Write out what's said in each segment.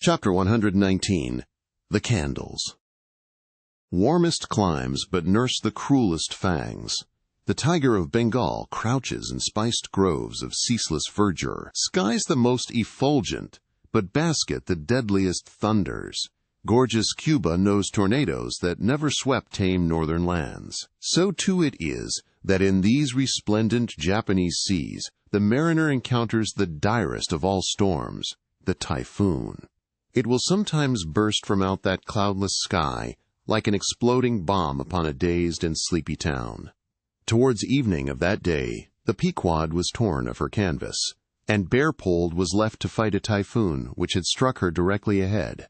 Chapter 119. The Candles. Warmest climes but nurse the cruelest fangs. The tiger of Bengal crouches in spiced groves of ceaseless verdure, skies the most effulgent, but basket the deadliest thunders. Gorgeous Cuba knows tornadoes that never swept tame northern lands. So too it is that in these resplendent Japanese seas, the mariner encounters the direst of all storms, the typhoon. It will sometimes burst from out that cloudless sky like an exploding bomb upon a dazed and sleepy town. Towards evening of that day, the Pequod was torn of her canvas, and bare-poled was left to fight a typhoon which had struck her directly ahead.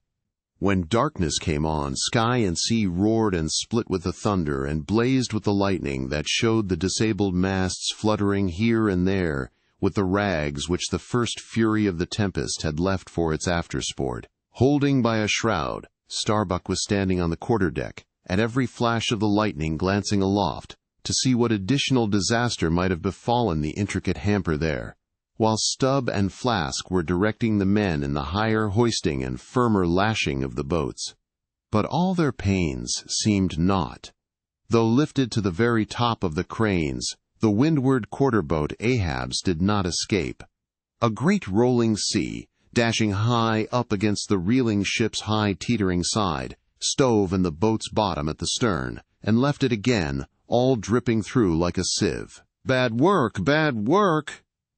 When darkness came on, sky and sea roared and split with the thunder and blazed with the lightning that showed the disabled masts fluttering here and there with the rags which the first fury of the tempest had left for its aftersport. Holding by a shroud, Starbuck was standing on the quarter-deck, at every flash of the lightning glancing aloft, to see what additional disaster might have befallen the intricate hamper there, while Stubb and Flask were directing the men in the higher hoisting and firmer lashing of the boats. But all their pains seemed naught. Though lifted to the very top of the cranes, the windward quarter-boat Ahab's did not escape. A great rolling sea, dashing high up against the reeling ship's high teetering side, stove in the boat's bottom at the stern, and left it again, all dripping through like a sieve. "Bad work,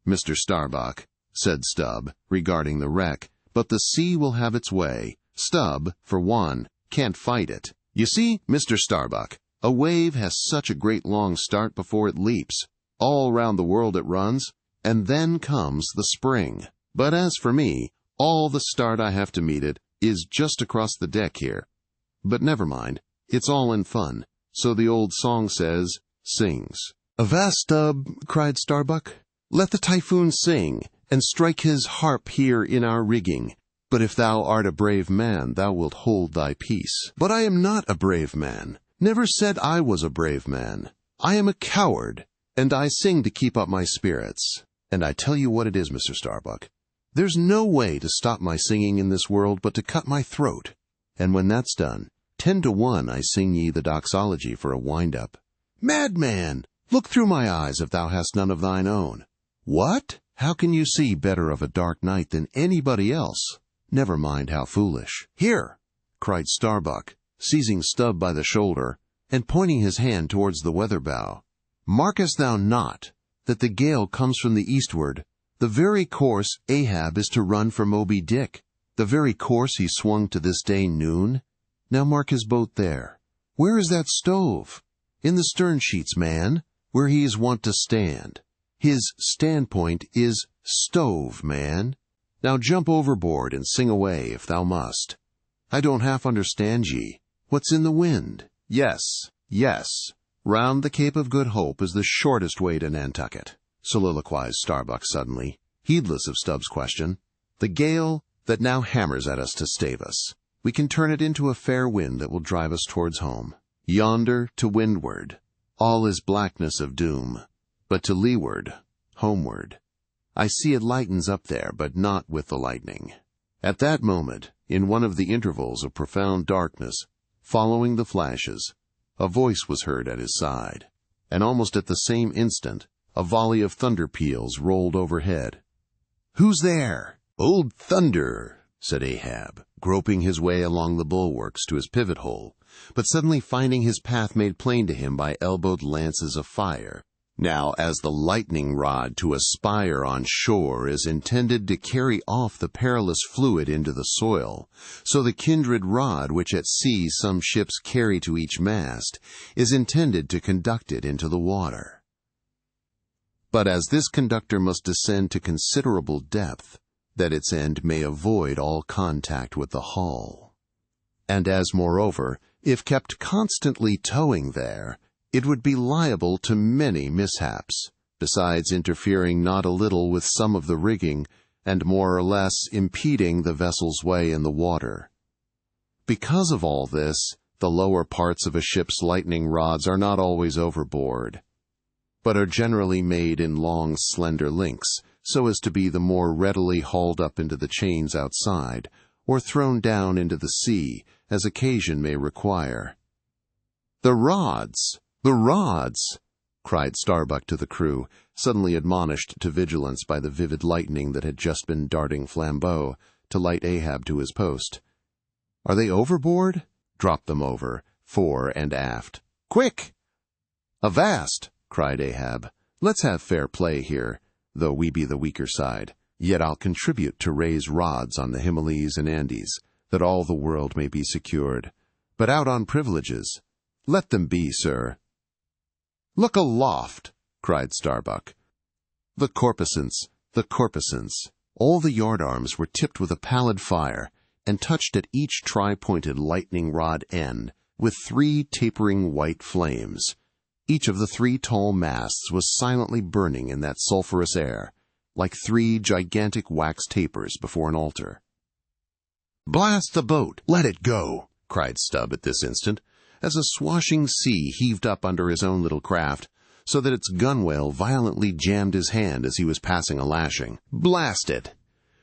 Mr. Starbuck," said Stubb, regarding the wreck, "but the sea will have its way. Stubb, for one, can't fight it. You see, Mr. Starbuck, a wave has such a great long start before it leaps. All round the world it runs, and then comes the spring. But as for me, all the start I have to meet it is just across the deck here. But never mind, it's all in fun, so the old song sings." "Avast, Stubb," cried Starbuck. "Let the typhoon sing, and strike his harp here in our rigging. But if thou art a brave man, thou wilt hold thy peace." "But I am not a brave man. Never said I was a brave man. I am a coward, and I sing to keep up my spirits. And I tell you what it is, Mr. Starbuck. There's no way to stop my singing in this world but to cut my throat. And when that's done, 10 to 1 I sing ye the doxology for a wind-up." "Madman! Look through my eyes if thou hast none of thine own." "What? How can you see better of a dark night than anybody else? Never mind how foolish." "Here!" cried Starbuck, seizing Stubb by the shoulder, and pointing his hand towards the weather bow. "Markest thou not that the gale comes from the eastward, the very course Ahab is to run for Moby Dick, the very course he swung to this day noon? Now mark his boat there. Where is that stove? In the stern sheets, man, where he is wont to stand. His standpoint is stove, man. Now jump overboard and sing away if thou must. I don't half understand ye. What's in the wind? Yes, round the Cape of Good Hope is the shortest way to Nantucket," soliloquized Starbuck suddenly, heedless of Stubb's question. "The gale that now hammers at us to stave us, we can turn it into a fair wind that will drive us towards home. Yonder, to windward, all is blackness of doom, but to leeward, homeward. I see it lightens up there, but not with the lightning." At that moment, in one of the intervals of profound darkness, following the flashes, a voice was heard at his side, and almost at the same instant, a volley of thunder peals rolled overhead. "Who's there?" "Old Thunder," said Ahab, groping his way along the bulwarks to his pivot hole, but suddenly finding his path made plain to him by elbowed lances of fire. Now, as the lightning rod to a spire on shore is intended to carry off the perilous fluid into the soil, so the kindred rod which at sea some ships carry to each mast is intended to conduct it into the water. But as this conductor must descend to considerable depth, that its end may avoid all contact with the hull, and as, moreover, if kept constantly towing there, it would be liable to many mishaps, besides interfering not a little with some of the rigging, and more or less impeding the vessel's way in the water. Because of all this, the lower parts of a ship's lightning rods are not always overboard, but are generally made in long, slender links, so as to be the more readily hauled up into the chains outside, or thrown down into the sea, as occasion may require. "The rods! The rods!" cried Starbuck to the crew, suddenly admonished to vigilance by the vivid lightning that had just been darting flambeaux to light Ahab to his post. "Are they overboard?" "Drop them over, fore and aft." "Quick!" "Avast!" cried Ahab. "Let's have fair play here, though we be the weaker side. Yet I'll contribute to raise rods on the Himalayas and Andes, that all the world may be secured. But out on privileges. Let them be, sir." "Look aloft!" cried Starbuck. The corposants, the corposants. All the yardarms were tipped with a pallid fire, and touched at each tri-pointed lightning rod end with 3 tapering white flames. Each of the 3 tall masts was silently burning in that sulphurous air, like 3 gigantic wax tapers before an altar. "Blast the boat! Let it go!" cried Stubb at this instant, as a swashing sea heaved up under his own little craft, so that its gunwale violently jammed his hand as he was passing a lashing. "Blast it!"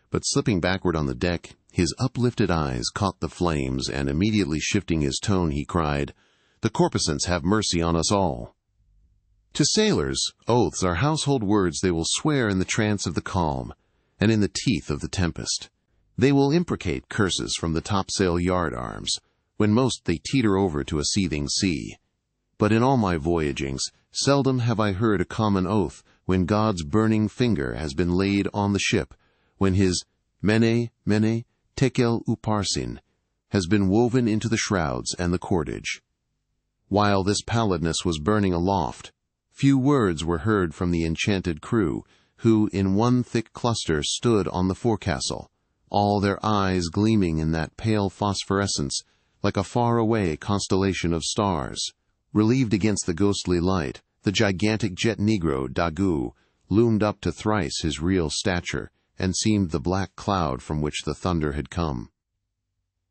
But slipping backward on the deck, his uplifted eyes caught the flames, and immediately shifting his tone, he cried, "The corposants have mercy on us all." To sailors, oaths are household words they will swear in the trance of the calm, and in the teeth of the tempest. They will imprecate curses from the topsail yard arms, when most they teeter over to a seething sea. But in all my voyagings, seldom have I heard a common oath when God's burning finger has been laid on the ship, when his mene, mene, tekel uparsin has been woven into the shrouds and the cordage. While this pallidness was burning aloft, few words were heard from the enchanted crew, who in one thick cluster stood on the forecastle, all their eyes gleaming in that pale phosphorescence, like a far-away constellation of stars. Relieved against the ghostly light, the gigantic jet negro, Dagu, loomed up to thrice his real stature, and seemed the black cloud from which the thunder had come.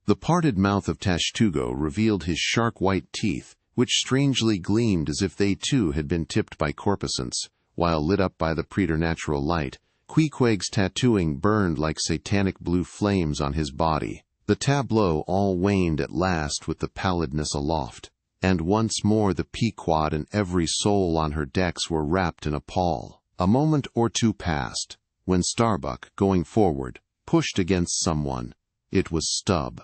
The parted mouth of Tashtugo revealed his shark white teeth, which strangely gleamed as if they too had been tipped by corposants, while lit up by the preternatural light. Queequeg's tattooing burned like satanic blue flames on his body. The tableau all waned at last with the pallidness aloft, and once more the Pequod and every soul on her decks were wrapped in a pall. A moment or two passed, when Starbuck, going forward, pushed against someone. It was Stubb.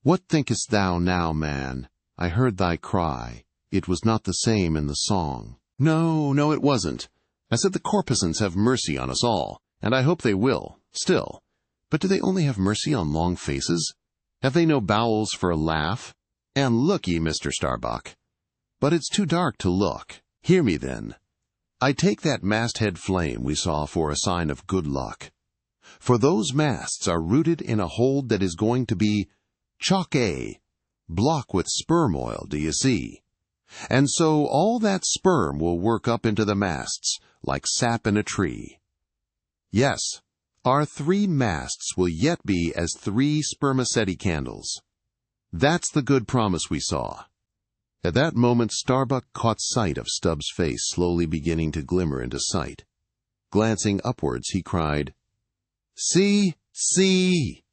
"What thinkest thou now, man? I heard thy cry. It was not the same in the song." No, it wasn't. I said the corposants have mercy on us all, and I hope they will, still. But do they only have mercy on long faces? Have they no bowels for a laugh? And look ye, Mr. Starbuck. But it's too dark to look. Hear me, then. I take that masthead flame we saw for a sign of good luck. For those masts are rooted in a hold that is going to be chalk-a, block with sperm oil, do you see? And so all that sperm will work up into the masts, like sap in a tree. Yes, our 3 masts will yet be as 3 spermaceti candles. That's the good promise we saw. At that moment Starbuck caught sight of Stubb's face slowly beginning to glimmer into sight. Glancing upwards, he cried, "See! See!"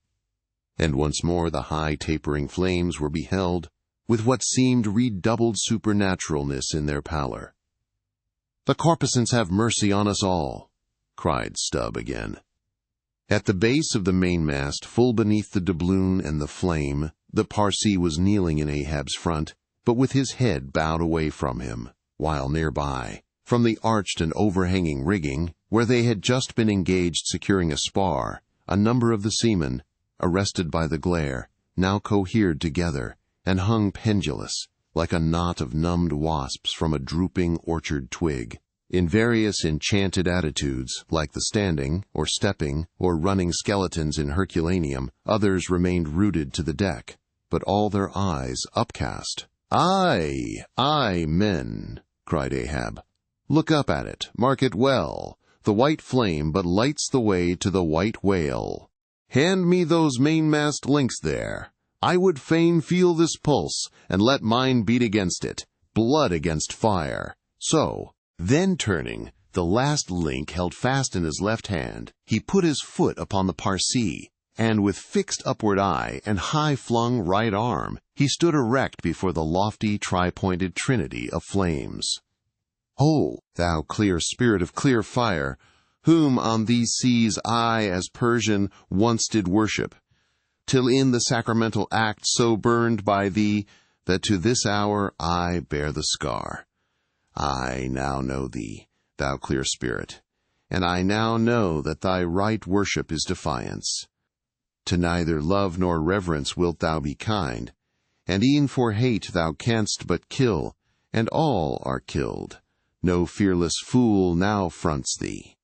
And once more the high tapering flames were beheld, with what seemed redoubled supernaturalness in their pallor. "The corposants have mercy on us all," cried Stubb again. At the base of the mainmast, full beneath the doubloon and the flame, the Parsee was kneeling in Ahab's front, but with his head bowed away from him, while nearby, from the arched and overhanging rigging, where they had just been engaged securing a spar, a number of the seamen, arrested by the glare, now cohered together, and hung pendulous, like a knot of numbed wasps from a drooping orchard twig, in various enchanted attitudes, like the standing, or stepping, or running skeletons in Herculaneum. Others remained rooted to the deck, but all their eyes upcast. "Aye, aye, men," cried Ahab. "Look up at it, mark it well. The white flame but lights the way to the white whale. Hand me those mainmast links there. I would fain feel this pulse, and let mine beat against it, blood against fire. So." Then turning, the last link held fast in his left hand, he put his foot upon the Parsee, and with fixed upward eye and high-flung right arm, he stood erect before the lofty tri-pointed trinity of flames. Ho, thou clear spirit of clear fire, whom on these seas I, as Persian, once did worship, till in the sacramental act so burned by thee, that to this hour I bear the scar. I now know thee, thou clear spirit, and I now know that thy right worship is defiance. To neither love nor reverence wilt thou be kind, and e'en for hate thou canst but kill, and all are killed. No fearless fool now fronts thee.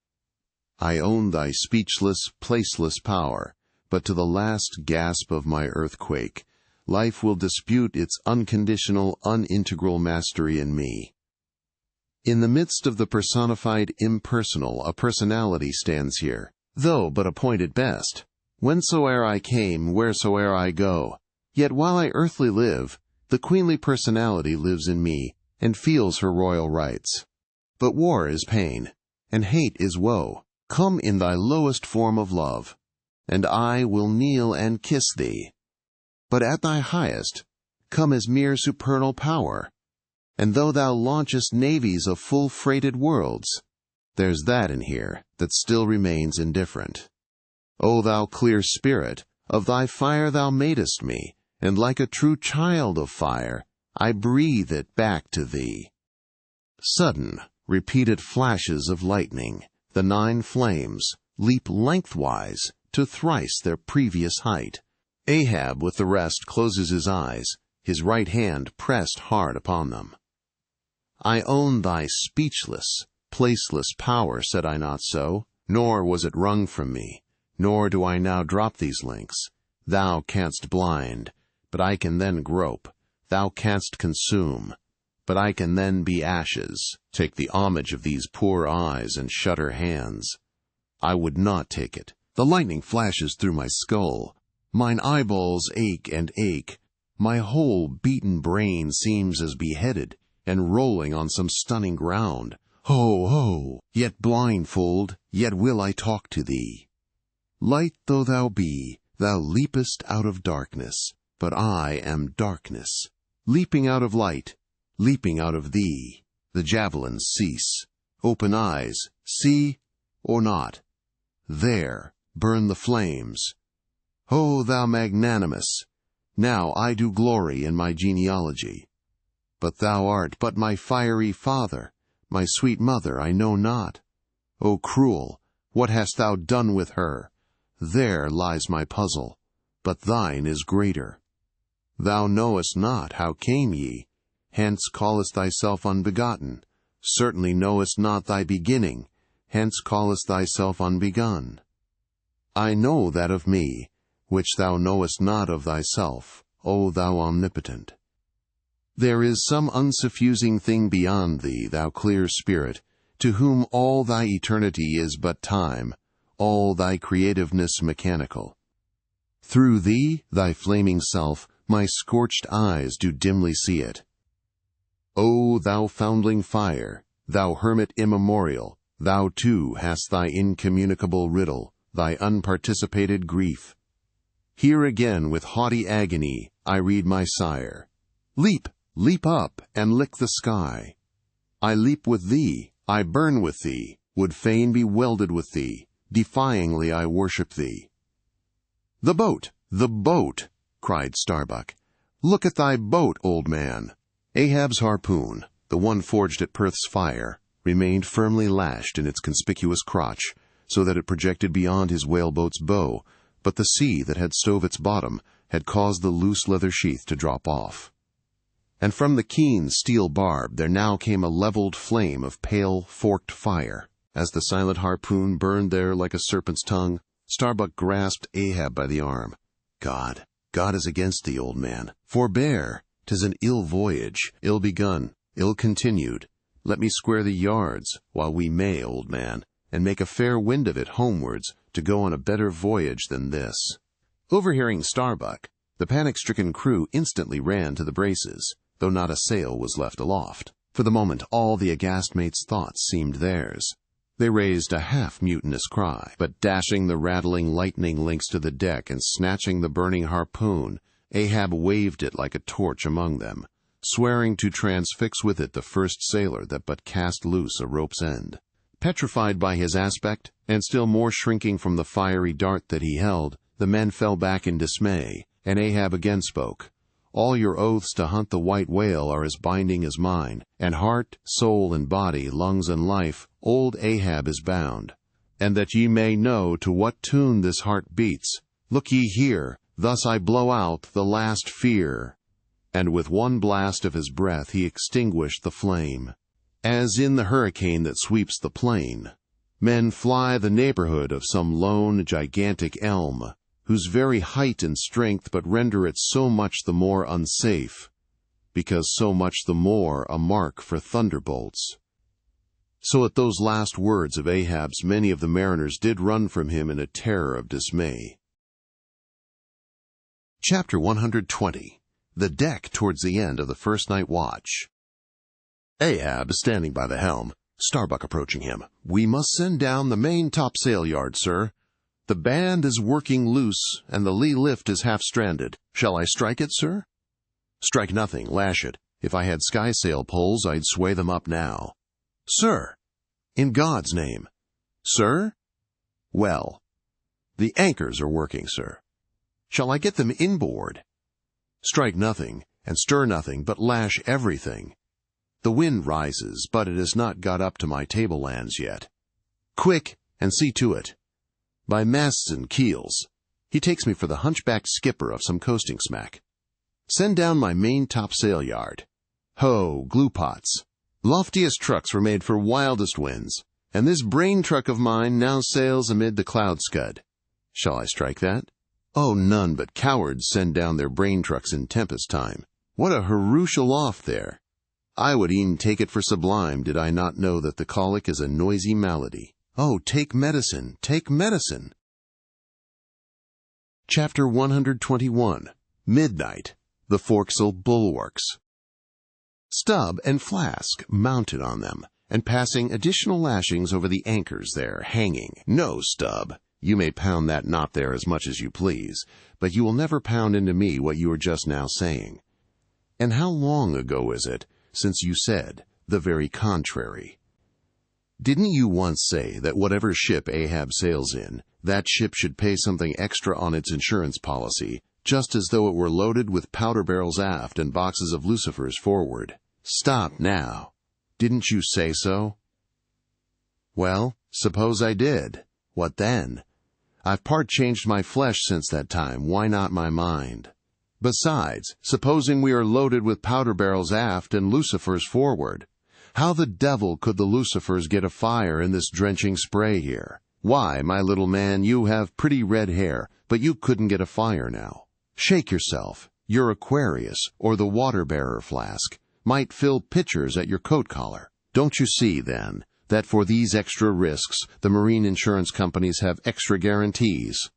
I own thy speechless, placeless power, but to the last gasp of my earthquake, life will dispute its unconditional, unintegral mastery in me. In the midst of the personified impersonal, a personality stands here, though but a point at best. Whensoe'er I came, wheresoe'er I go, yet while I earthly live, the queenly personality lives in me, and feels her royal rights. But war is pain, and hate is woe. Come in thy lowest form of love, and I will kneel and kiss thee. But at thy highest, come as mere supernal power, and though thou launchest navies of full-freighted worlds, there's that in here that still remains indifferent. O thou clear spirit, of thy fire thou madest me, and like a true child of fire, I breathe it back to thee. Sudden, repeated flashes of lightning, the 9 flames, leap lengthwise to thrice their previous height. Ahab with the rest closes his eyes, his right hand pressed hard upon them. I own thy speechless, placeless power, said I not so? Nor was it wrung from me, nor do I now drop these links. Thou canst blind, but I can then grope. Thou canst consume, but I can then be ashes. Take the homage of these poor eyes and shutter hands. I would not take it. The lightning flashes through my skull. Mine eyeballs ache and ache. My whole beaten brain seems as beheaded, and rolling on some stunning ground. Ho, ho! Yet blindfold, yet will I talk to thee. Light though thou be, thou leapest out of darkness, but I am darkness. Leaping out of light, leaping out of thee. The javelins cease. Open eyes, see or not. There burn the flames. O thou magnanimous! Now I do glory in my genealogy. But thou art but my fiery father, my sweet mother I know not. O cruel, what hast thou done with her? There lies my puzzle, but thine is greater. Thou knowest not how came ye, hence callest thyself unbegotten. Certainly knowest not thy beginning, hence callest thyself unbegun. I know that of me, which thou knowest not of thyself, O thou omnipotent. There is some unsuffusing thing beyond thee, thou clear spirit, to whom all thy eternity is but time, all thy creativeness mechanical. Through thee, thy flaming self, my scorched eyes do dimly see it. O thou foundling fire, thou hermit immemorial, thou too hast thy incommunicable riddle, thy unparticipated grief. Here again with haughty agony I read my sire. Leap, leap up, and lick the sky. I leap with thee, I burn with thee, would fain be welded with thee, defyingly I worship thee. The boat, cried Starbuck. Look at thy boat, old man. Ahab's harpoon, the one forged at Perth's fire, remained firmly lashed in its conspicuous crotch, so that it projected beyond his whaleboat's bow, but the sea that had stove its bottom had caused the loose leather sheath to drop off. And from the keen steel barb there now came a leveled flame of pale, forked fire. As the silent harpoon burned there like a serpent's tongue, Starbuck grasped Ahab by the arm. God is against thee, old man. Forbear, 'tis an ill voyage, ill begun, ill continued. Let me square the yards, while we may, old man, and make a fair wind of it homewards, to go on a better voyage than this. Overhearing Starbuck, the panic-stricken crew instantly ran to the braces, though not a sail was left aloft. For the moment all the aghast mate's thoughts seemed theirs. They raised a half-mutinous cry, but dashing the rattling lightning links to the deck and snatching the burning harpoon, Ahab waved it like a torch among them, swearing to transfix with it the first sailor that but cast loose a rope's end. Petrified by his aspect, and still more shrinking from the fiery dart that he held, the men fell back in dismay, and Ahab again spoke. All your oaths to hunt the white whale are as binding as mine, and heart, soul, and body, lungs, and life, old Ahab is bound. And that ye may know to what tune this heart beats, look ye here, thus I blow out the last fear. And with one blast of his breath he extinguished the flame. As in the hurricane that sweeps the plain, men fly the neighborhood of some lone gigantic elm, whose very height and strength but render it so much the more unsafe, because so much the more a mark for thunderbolts. So at those last words of Ahab's many of the mariners did run from him in a terror of dismay. Chapter 120. The Deck Towards the End of the First Night Watch. Ahab standing by the helm, Starbuck approaching him. "We must send down the main topsail yard, sir. The band is working loose, and the lee lift is half-stranded. Shall I strike it, sir?" "Strike nothing, lash it. If I had skysail poles, I'd sway them up now." "Sir!" "In God's name." "Sir?" "Well, the anchors are working, sir." "Shall I get them inboard?" "Strike nothing, and stir nothing, but lash everything. The wind rises, but it has not got up to my tablelands yet." "Quick, and see to it." "By masts and keels." He takes me for the hunchbacked skipper of some coasting smack. "Send down my main topsail yard." "Ho, glue pots." Loftiest trucks were made for wildest winds, and this brain truck of mine now sails amid the cloud scud. Shall I strike that? Oh, none but cowards send down their brain trucks in tempest time. What a hurroosh aloft there! I would e'en take it for sublime did I not know that the colic is a noisy malady. Oh, take medicine, take medicine! Chapter 121. Midnight. The Forecastle Bulwarks. Stubb and Flask mounted on them, and passing additional lashings over the anchors there, hanging. "No, Stubb, you may pound that knot there as much as you please, but you will never pound into me what you were just now saying. And how long ago is it since you said the very contrary? Didn't you once say that whatever ship Ahab sails in, that ship should pay something extra on its insurance policy, just as though it were loaded with powder barrels aft and boxes of lucifers forward? Stop now. Didn't you say so?" "Well, suppose I did. What then? I've part changed my flesh since that time, why not my mind? Besides, supposing we are loaded with powder barrels aft and lucifers forward, how the devil could the lucifers get afire in this drenching spray here? Why, my little man, you have pretty red hair, but you couldn't get a fire now. Shake yourself. Your Aquarius, or the water-bearer Flask, might fill pitchers at your coat collar. Don't you see, then, that for these extra risks the marine insurance companies have extra guarantees?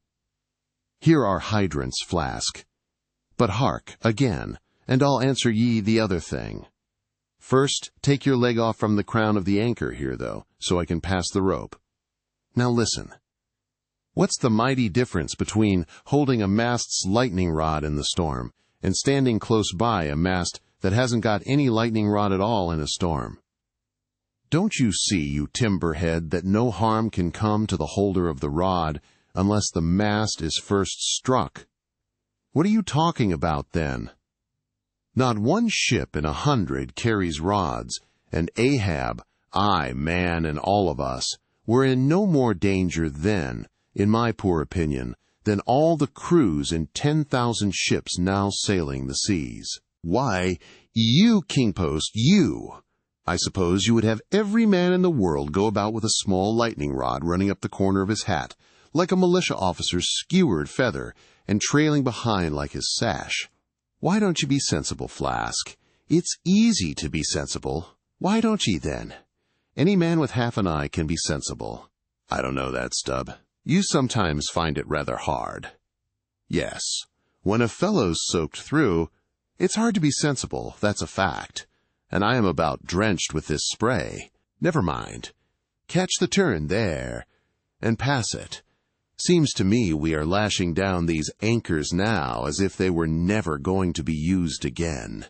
Here are hydrants, Flask. But hark, again, and I'll answer ye the other thing. First, take your leg off from the crown of the anchor here, though, so I can pass the rope. Now listen. What's the mighty difference between holding a mast's lightning rod in the storm and standing close by a mast that hasn't got any lightning rod at all in a storm? Don't you see, you timberhead, that no harm can come to the holder of the rod unless the mast is first struck? What are you talking about, then? Not one ship in 100 carries rods, and Ahab, I, man, and all of us, were in no more danger then, in my poor opinion, than all the crews in 10,000 ships now sailing the seas. Why, you, Kingpost, you! I suppose you would have every man in the world go about with a small lightning rod running up the corner of his hat, like a militia officer's skewered feather, and trailing behind like his sash. Why don't you be sensible, Flask? It's easy to be sensible. Why don't ye, then? Any man with half an eye can be sensible. I don't know that, Stubb. You sometimes find it rather hard. Yes, when a fellow's soaked through, it's hard to be sensible, that's a fact. And I am about drenched with this spray. Never mind. Catch the turn there, and pass it. Seems to me we are lashing down these anchors now as if they were never going to be used again.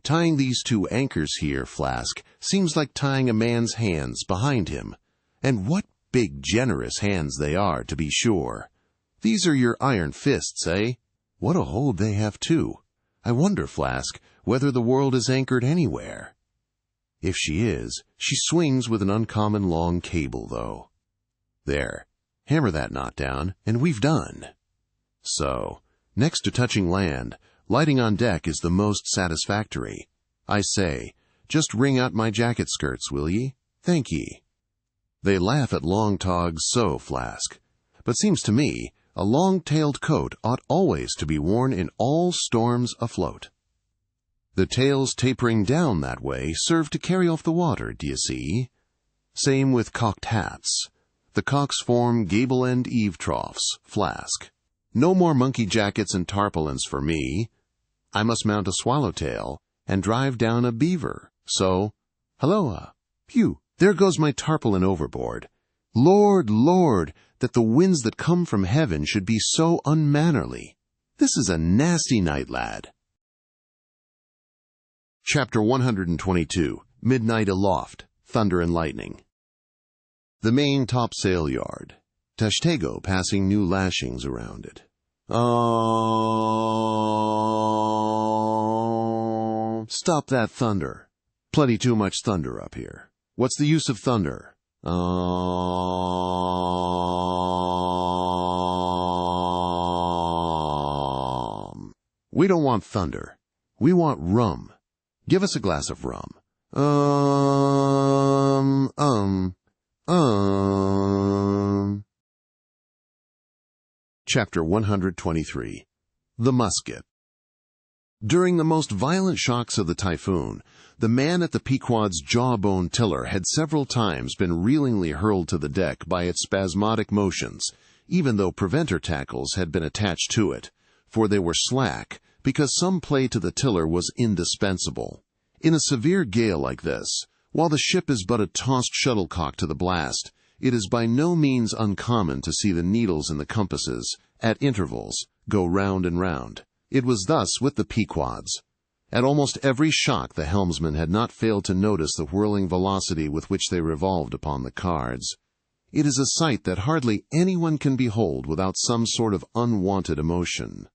Tying these 2 anchors here, Flask, seems like tying a man's hands behind him. And what big, generous hands they are, to be sure. These are your iron fists, eh? What a hold they have, too. I wonder, Flask, whether the world is anchored anywhere. If she is, she swings with an uncommon long cable, though. There. Hammer that knot down, and we've done. So, next to touching land, lighting on deck is the most satisfactory. I say, just wring out my jacket skirts, will ye? Thank ye. They laugh at long togs so, Flask. But seems to me, a long-tailed coat ought always to be worn in all storms afloat. The tails tapering down that way serve to carry off the water, d'ye see? Same with cocked hats. The cocks form gable-end eave troughs, Flask. No more monkey jackets and tarpaulins for me. I must mount a swallowtail and drive down a beaver. So, halloa! Phew! There goes my tarpaulin overboard. Lord, Lord, that the winds that come from heaven should be so unmannerly. This is a nasty night, lad. Chapter 122. Midnight Aloft. Thunder and Lightning. The main topsail yard. Tashtego passing new lashings around it. Oh, stop that thunder. Plenty too much thunder up here. What's the use of thunder? We don't want thunder. We want rum. Give us a glass of rum. Chapter 123. The Musket. During the most violent shocks of the typhoon, the man at the Pequod's jawbone tiller had several times been reelingly hurled to the deck by its spasmodic motions, even though preventer tackles had been attached to it, for they were slack, because some play to the tiller was indispensable. In a severe gale like this, while the ship is but a tossed shuttlecock to the blast, it is by no means uncommon to see the needles in the compasses, at intervals, go round and round. It was thus with the Pequods. At almost every shock the helmsman had not failed to notice the whirling velocity with which they revolved upon the cards. It is a sight that hardly anyone can behold without some sort of unwonted emotion.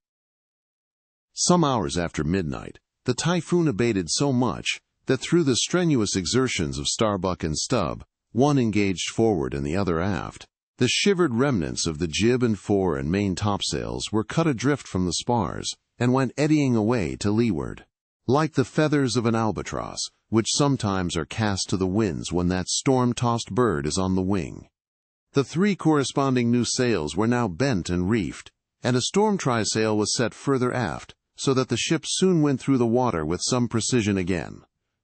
Some hours after midnight, the typhoon abated so much that through the strenuous exertions of Starbuck and Stubb, one engaged forward and the other aft, the shivered remnants of the jib and fore and main topsails were cut adrift from the spars and went eddying away to leeward, like the feathers of an albatross, which sometimes are cast to the winds when that storm-tossed bird is on the wing. The 3 corresponding new sails were now bent and reefed, and a storm trysail was set further aft, so that the ship soon went through the water with some precision again,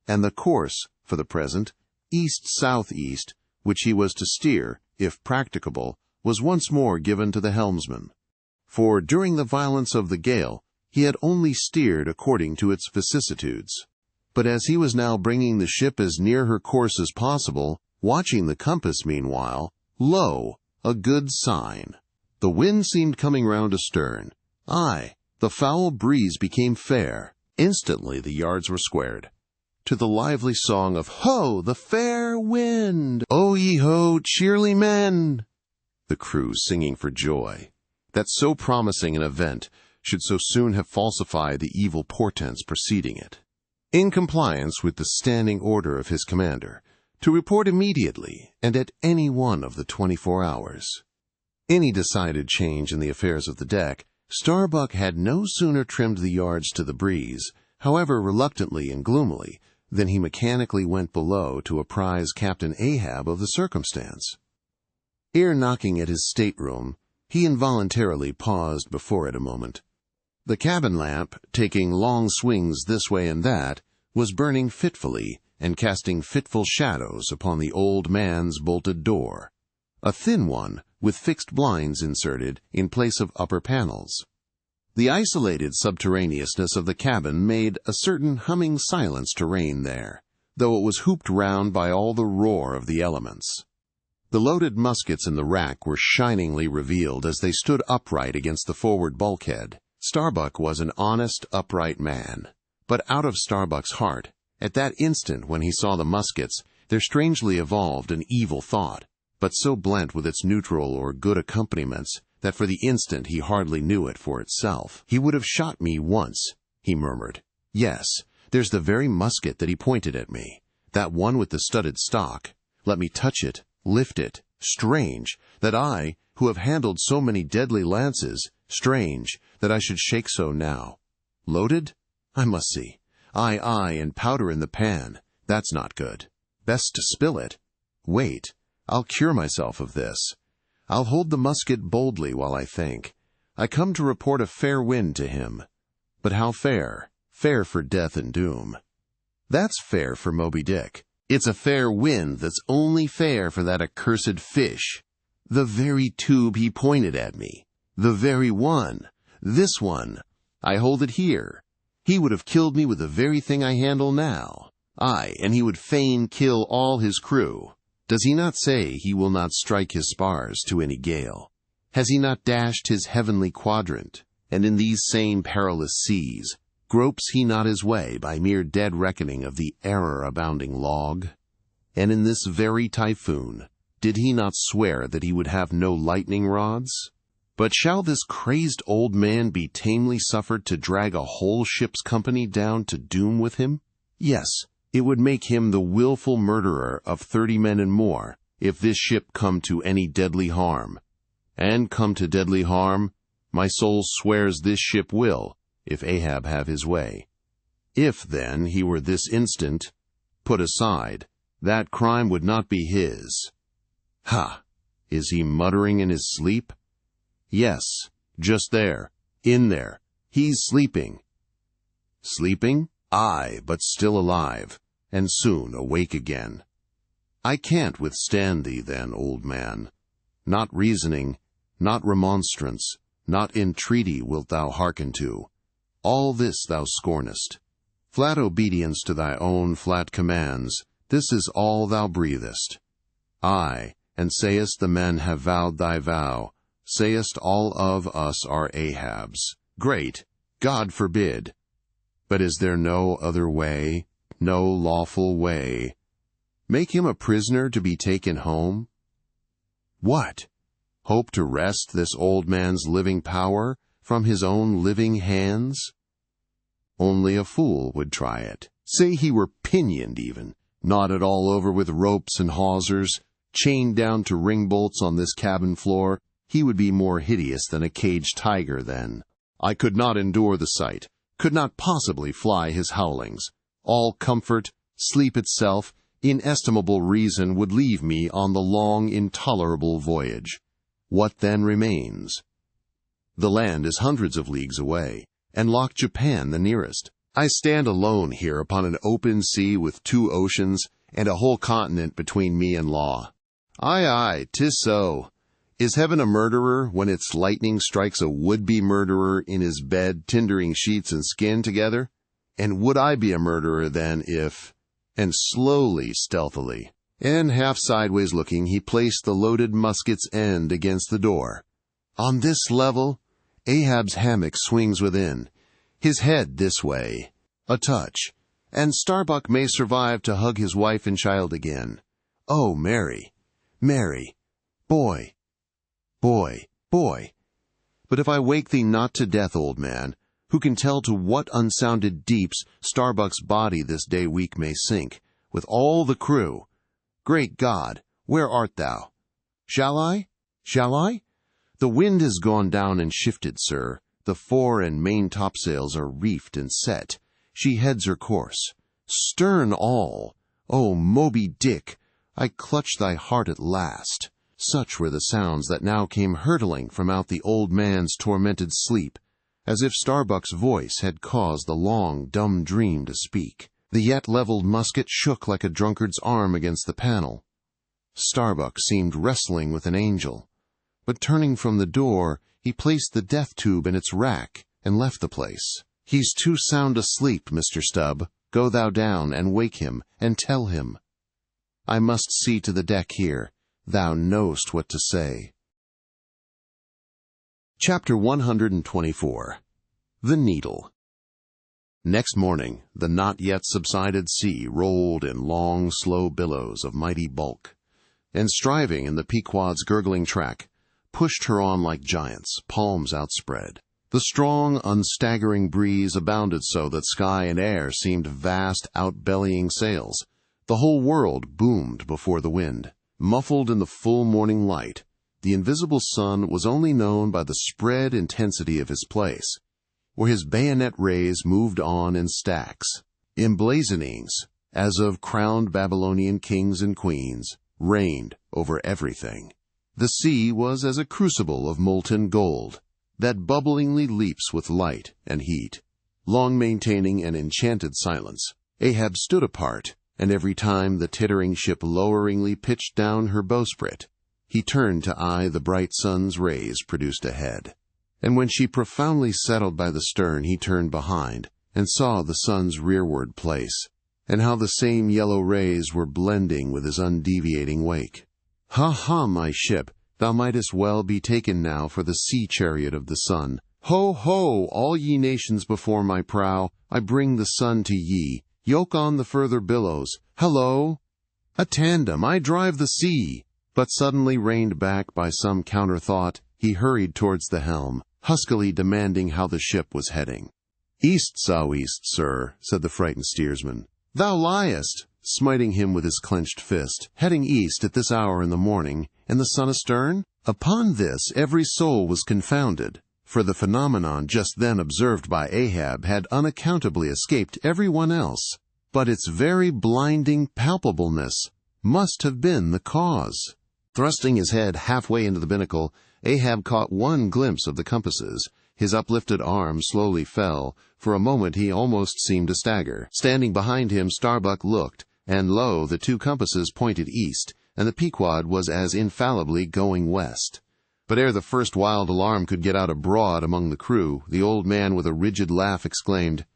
and the course, for the present, east-southeast, which he was to steer, if practicable, was once more given to the helmsman. For during the violence of the gale, he had only steered according to its vicissitudes. But as he was now bringing the ship as near her course as possible, watching the compass meanwhile, lo, a good sign. The wind seemed coming round astern. Aye, the foul breeze became fair. Instantly the yards were squared. To the lively song of "Ho, the fair wind! O ye ho, cheerly men!" the crew singing for joy, that so promising an event should so soon have falsified the evil portents preceding it. In compliance with the standing order of his commander, to report immediately and at any one of the 24 hours. Any decided change in the affairs of the deck, Starbuck had no sooner trimmed the yards to the breeze, however reluctantly and gloomily, than he mechanically went below to apprise Captain Ahab of the circumstance. Ere knocking at his stateroom, he involuntarily paused before it a moment. The cabin lamp, taking long swings this way and that, was burning fitfully and casting fitful shadows upon the old man's bolted door, a thin one with fixed blinds inserted in place of upper panels. The isolated subterraneousness of the cabin made a certain humming silence to reign there, though it was hooped round by all the roar of the elements. The loaded muskets in the rack were shiningly revealed as they stood upright against the forward bulkhead. Starbuck was an honest, upright man. But out of Starbuck's heart, at that instant when he saw the muskets, there strangely evolved an evil thought, but so blent with its neutral or good accompaniments that for the instant he hardly knew it for itself. "He would have shot me once," he murmured. "Yes, there's the very musket that he pointed at me, that one with the studded stock. Let me touch it, lift it. Strange that I, who have handled so many deadly lances, strange that I should shake so now. Loaded? I must see. Aye, and powder in the pan. That's not good. Best to spill it. Wait, I'll cure myself of this. I'll hold the musket boldly while I think. I come to report a fair wind to him. But how fair? Fair for death and doom. That's fair for Moby Dick. It's a fair wind that's only fair for that accursed fish. The very tube he pointed at me. The very one. This one. I hold it here. He would have killed me with the very thing I handle now. Aye, and he would fain kill all his crew. Does he not say he will not strike his spars to any gale? Has he not dashed his heavenly quadrant? And in these same perilous seas, gropes he not his way by mere dead reckoning of the error-abounding log? And in this very typhoon, did he not swear that he would have no lightning rods? But shall this crazed old man be tamely suffered to drag a whole ship's company down to doom with him? Yes, it would make him the willful murderer of 30 men and more, if this ship come to any deadly harm. And come to deadly harm, my soul swears this ship will, if Ahab have his way. If, then, he were this instant put aside, that crime would not be his. Ha! Is he muttering in his sleep? Yes, just there, in there, he's sleeping. Sleeping? Aye, but still alive, and soon awake again. I can't withstand thee then, old man. Not reasoning, not remonstrance, not entreaty wilt thou hearken to. All this thou scornest. Flat obedience to thy own flat commands, this is all thou breathest. Aye, and sayest the men have vowed thy vow, sayest all of us are Ahabs. Great, God forbid. But is there no other way, no lawful way? Make him a prisoner to be taken home? What? Hope to wrest this old man's living power from his own living hands? Only a fool would try it. Say he were pinioned even, knotted all over with ropes and hawsers, chained down to ring bolts on this cabin floor, he would be more hideous than a caged tiger then. I could not endure the sight, could not possibly fly his howlings. All comfort, sleep itself, inestimable reason would leave me on the long, intolerable voyage. What then remains? The land is hundreds of leagues away, and Loch Japan the nearest. I stand alone here upon an open sea with 2 oceans and a whole continent between me and law. Aye, 'tis so. Is heaven a murderer when its lightning strikes a would-be murderer in his bed, tindering sheets and skin together? And would I be a murderer then if— And slowly, stealthily, and half sideways looking, he placed the loaded musket's end against the door. On this level, Ahab's hammock swings within, his head this way. A touch, and Starbuck may survive to hug his wife and child again. Oh, Mary, Mary, boy, boy, boy. But if I wake thee not to death, old man, who can tell to what unsounded deeps Starbuck's body this day week may sink, with all the crew? Great God, where art thou? Shall I? Shall I? The wind has gone down and shifted, sir. The fore and main topsails are reefed and set. She heads her course. Stern all! O Moby Dick, I clutch thy heart at last. Such were the sounds that now came hurtling from out the old man's tormented sleep, as if Starbuck's voice had caused the long, dumb dream to speak. The yet leveled musket shook like a drunkard's arm against the panel. Starbuck seemed wrestling with an angel, but turning from the door, he placed the death tube in its rack and left the place. He's too sound asleep, Mr. Stubb. Go thou down and wake him and tell him. I must see to the deck here. thou knowst what to say. Chapter 124. The Needle. Next morning, the not yet subsided sea rolled in long, slow billows of mighty bulk, and striving in the Pequod's gurgling track, pushed her on like giants, palms outspread. The strong, unstaggering breeze abounded so that sky and air seemed vast, outbellying sails. The whole world boomed before the wind. Muffled in the full morning light, the invisible sun was only known by the spread intensity of his place, where his bayonet rays moved on in stacks. Emblazonings, as of crowned Babylonian kings and queens, reigned over everything. The sea was as a crucible of molten gold, that bubblingly leaps with light and heat. Long maintaining an enchanted silence, Ahab stood apart, and every time the tittering ship loweringly pitched down her bowsprit, he turned to eye the bright sun's rays produced ahead. And when she profoundly settled by the stern, he turned behind, and saw the sun's rearward place, and how the same yellow rays were blending with his undeviating wake. Ha ha, my ship, thou mightest well be taken now for the sea-chariot of the sun. Ho ho, all ye nations before my prow, I bring the sun to ye. Yoke on the further billows. Hello! A tandem, I drive the sea! But suddenly reined back by some counter-thought, he hurried towards the helm, huskily demanding how the ship was heading. East, sou'east, sir, said the frightened steersman. Thou liest, smiting him with his clenched fist. Heading east at this hour in the morning, and the sun astern? Upon this every soul was confounded, for the phenomenon just then observed by Ahab had unaccountably escaped every one else, but its very blinding palpableness must have been the cause. Thrusting his head halfway into the binnacle, Ahab caught one glimpse of the compasses. His uplifted arm slowly fell. For a moment he almost seemed to stagger. Standing behind him, Starbuck looked, and lo, the two compasses pointed east, and the Pequod was as infallibly going west. But ere the first wild alarm could get out abroad among the crew, the old man with a rigid laugh exclaimed,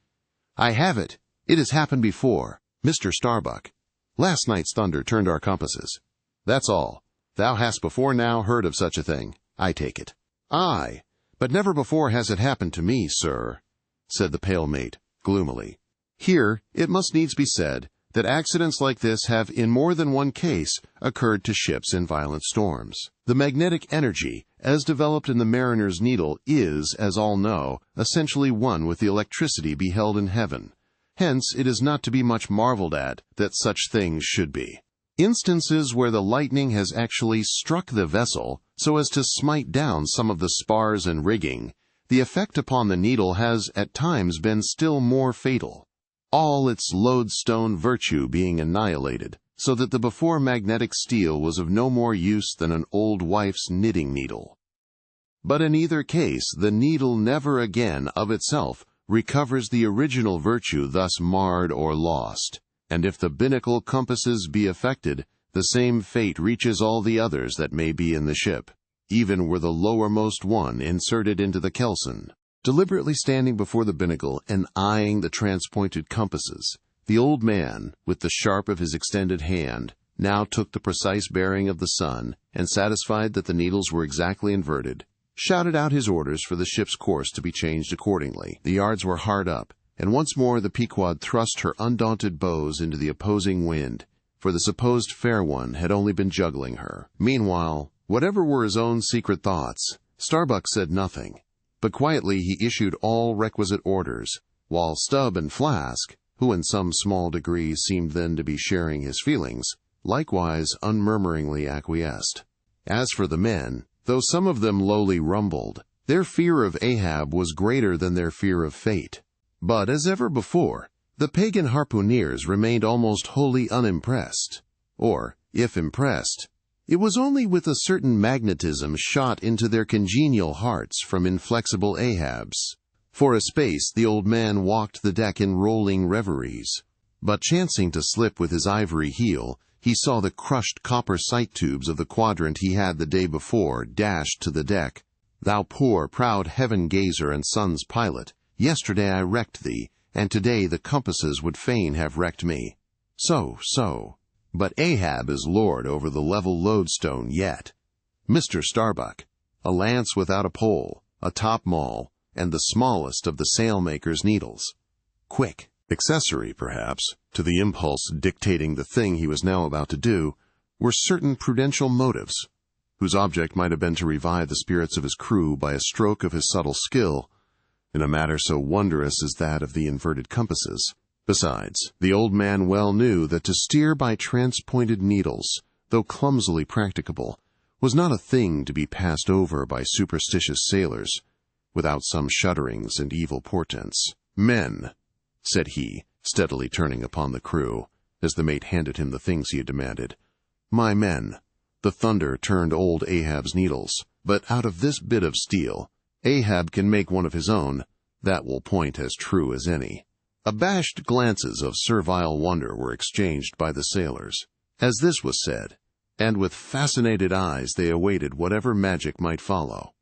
I have it! It has happened before. Mr. Starbuck, last night's thunder turned our compasses. That's all. Thou hast before now heard of such a thing, I take it. Aye, but never before has it happened to me, sir, said the pale mate, gloomily. Here it must needs be said that accidents like this have in more than one case occurred to ships in violent storms. The magnetic energy, as developed in the mariner's needle, is, as all know, essentially one with the electricity beheld in heaven. Hence it is not to be much marveled at that such things should be. Instances where the lightning has actually struck the vessel so as to smite down some of the spars and rigging, the effect upon the needle has at times been still more fatal, all its lodestone virtue being annihilated, so that the before magnetic steel was of no more use than an old wife's knitting needle. But in either case, the needle never again of itself recovers the original virtue thus marred or lost. And if the binnacle compasses be affected, the same fate reaches all the others that may be in the ship, even were the lowermost one inserted into the kelson. Deliberately standing before the binnacle and eyeing the transpointed compasses, the old man, with the sharp of his extended hand, now took the precise bearing of the sun, and satisfied that the needles were exactly inverted, shouted out his orders for the ship's course to be changed accordingly. The yards were hard up, and once more the Pequod thrust her undaunted bows into the opposing wind, for the supposed fair one had only been juggling her. Meanwhile, whatever were his own secret thoughts, Starbuck said nothing, but quietly he issued all requisite orders, while Stubb and Flask, who in some small degree seemed then to be sharing his feelings, likewise unmurmuringly acquiesced. As for the men, though some of them lowly rumbled, their fear of Ahab was greater than their fear of fate. But, as ever before, the pagan harpooneers remained almost wholly unimpressed, or, if impressed, it was only with a certain magnetism shot into their congenial hearts from inflexible Ahab's. For a space the old man walked the deck in rolling reveries, but chancing to slip with his ivory heel, he saw the crushed copper sight-tubes of the quadrant he had the day before dashed to the deck. Thou poor, proud heaven-gazer and sun's pilot, yesterday I wrecked thee, and today the compasses would fain have wrecked me. So. But Ahab is lord over the level lodestone yet. Mr. Starbuck, a lance without a pole, a top maul, and the smallest of the sailmaker's needles. Quick accessory, perhaps, to the impulse dictating the thing he was now about to do, were certain prudential motives, whose object might have been to revive the spirits of his crew by a stroke of his subtle skill, in a matter so wondrous as that of the inverted compasses. Besides, the old man well knew that to steer by transpointed needles, though clumsily practicable, was not a thing to be passed over by superstitious sailors, without some shudderings and evil portents. "Men," said he, steadily turning upon the crew, as the mate handed him the things he had demanded. "My men, the thunder turned old Ahab's needles, but out of this bit of steel, Ahab can make one of his own, that will point as true as any." Abashed glances of servile wonder were exchanged by the sailors, as this was said, and with fascinated eyes they awaited whatever magic might follow.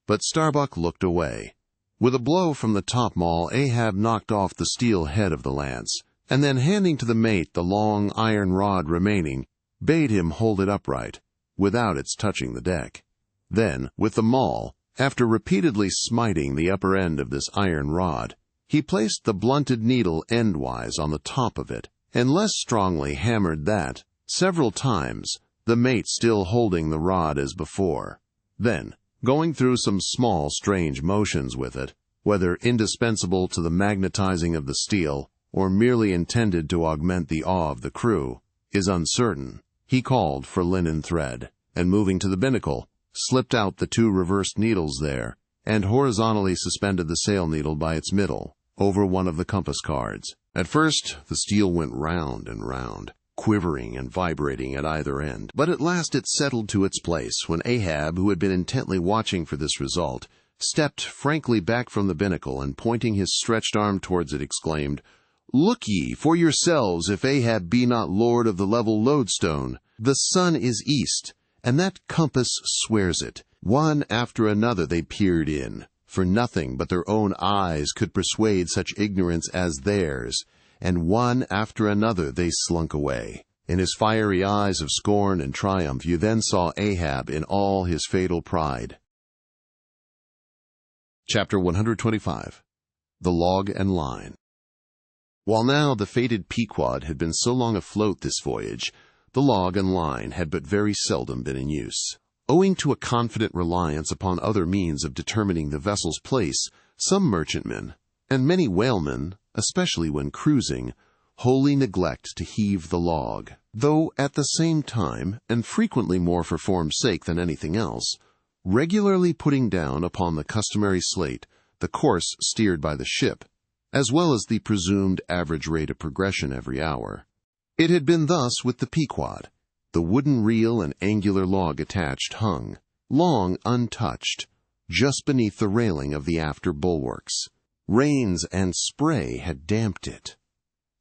But Starbuck looked away. With a blow from the topmaul, Ahab knocked off the steel head of the lance, and then handing to the mate the long iron rod remaining, bade him hold it upright, without its touching the deck. Then, with the maul, after repeatedly smiting the upper end of this iron rod, he placed the blunted needle endwise on the top of it, and less strongly hammered that, several times, the mate still holding the rod as before. Then, going through some small strange motions with it, whether indispensable to the magnetizing of the steel, or merely intended to augment the awe of the crew, is uncertain, he called for linen thread, and moving to the binnacle, slipped out the two reversed needles there, and horizontally suspended the sail needle by its middle, over one of the compass cards. At first, the steel went round and round, quivering and vibrating at either end, but at last it settled to its place when Ahab, who had been intently watching for this result, stepped frankly back from the binnacle and pointing his stretched arm towards it exclaimed, "Look ye for yourselves if Ahab be not lord of the level lodestone. The sun is east, and that compass swears it." One after another they peered in, for nothing but their own eyes could persuade such ignorance as theirs, and one after another they slunk away. In his fiery eyes of scorn and triumph you then saw Ahab in all his fatal pride. Chapter 125. The Log and Line. While now the fated Pequod had been so long afloat this voyage, the log and line had but very seldom been in use. Owing to a confident reliance upon other means of determining the vessel's place, some merchantmen, and many whalemen, especially when cruising, wholly neglect to heave the log, though at the same time, and frequently more for form's sake than anything else, regularly putting down upon the customary slate the course steered by the ship, as well as the presumed average rate of progression every hour. It had been thus with the Pequod. The wooden reel and angular log attached hung, long untouched, just beneath the railing of the after bulwarks. Rains and spray had damped it.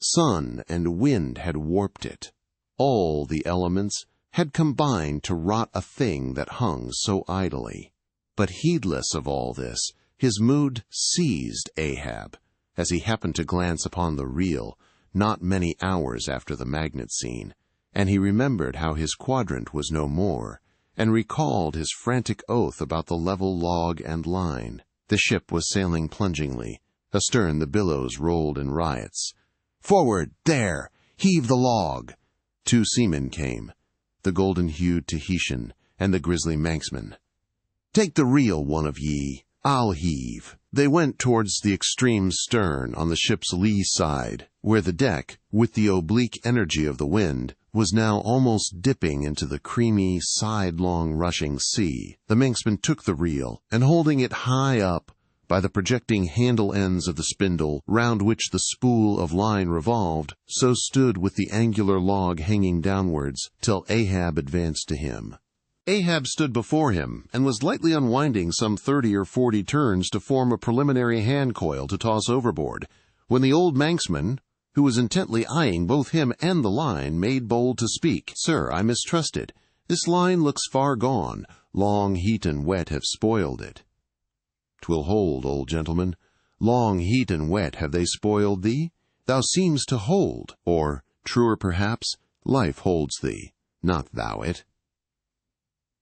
Sun and wind had warped it. All the elements had combined to rot a thing that hung so idly. But heedless of all this, his mood seized Ahab, as he happened to glance upon the reel, not many hours after the magnet scene, and he remembered how his quadrant was no more, and recalled his frantic oath about the level log and line. The ship was sailing plungingly. Astern the billows rolled in riots. "Forward, there! Heave the log!" Two seamen came, the golden-hued Tahitian and the grisly Manxman. "Take the reel, one of ye. I'll heave." They went towards the extreme stern on the ship's lee side, where the deck, with the oblique energy of the wind, was now almost dipping into the creamy, sidelong rushing sea. The Manxman took the reel, and holding it high up by the projecting handle ends of the spindle round which the spool of line revolved, so stood with the angular log hanging downwards till Ahab advanced to him. Ahab stood before him, and was lightly unwinding some 30 or 40 turns to form a preliminary hand-coil to toss overboard, when the old Manxman, who was intently eyeing both him and the line, made bold to speak. "Sir, I mistrusted. This line looks far gone. Long heat and wet have spoiled it." "'Twill hold, old gentleman. Long heat and wet have they spoiled thee? Thou seemst to hold, or, truer perhaps, Life holds thee, not thou it.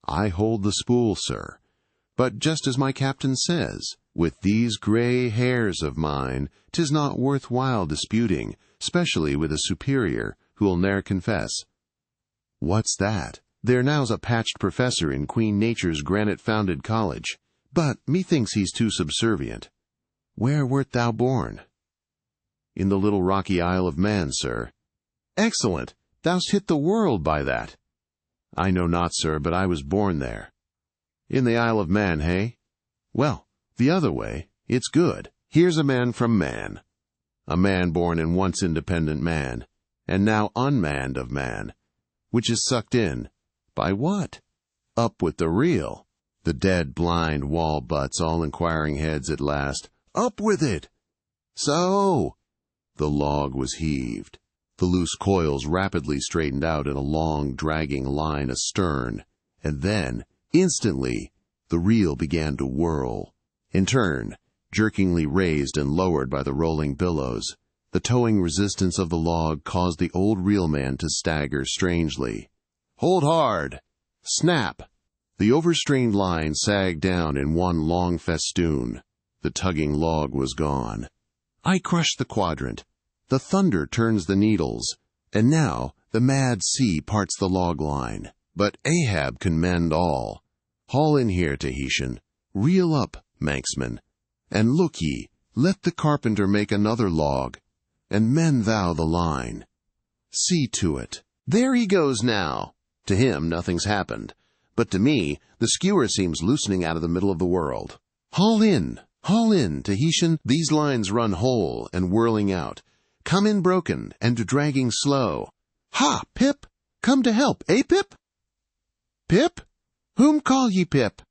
I hold the spool, sir, but just as my captain says, with these gray hairs of mine, 'tis not worth while disputing, specially with a superior, who'll ne'er confess. What's that? There now's a patched professor in Queen Nature's granite-founded college, but methinks he's too subservient. Where wert thou born? In the little rocky Isle of Man, sir. Excellent! Thou'st hit the world by that. I know not, sir, but I was born there. In the Isle of Man, hey? Well, the other way, it's good. Here's a man from man. A man born and once independent man, and now unmanned of man, which is sucked in. By what? Up with the reel. The dead, blind wall butts, all inquiring heads at last. Up with it! So! The log was heaved. The loose coils rapidly straightened out in a long, dragging line astern, and then, instantly, the reel began to whirl. In turn, jerkingly raised and lowered by the rolling billows, the towing resistance of the log caused the old reelman to stagger strangely. Hold hard! Snap! The overstrained line sagged down in one long festoon. The tugging log was gone. I crush the quadrant. The thunder turns the needles, and now the mad sea parts the log line. But Ahab can mend all. Haul in here, Tahitian. Reel up, Manxman. And look ye, let the carpenter make another log, and mend thou the line. See to it. There he goes now. To him nothing's happened, but to me the skewer seems loosening out of the middle of the world. Haul in, Tahitian. These lines run whole and whirling out. Come in broken and dragging slow. Ha, Pip! Come to help, eh, Pip? Pip? Whom call ye Pip?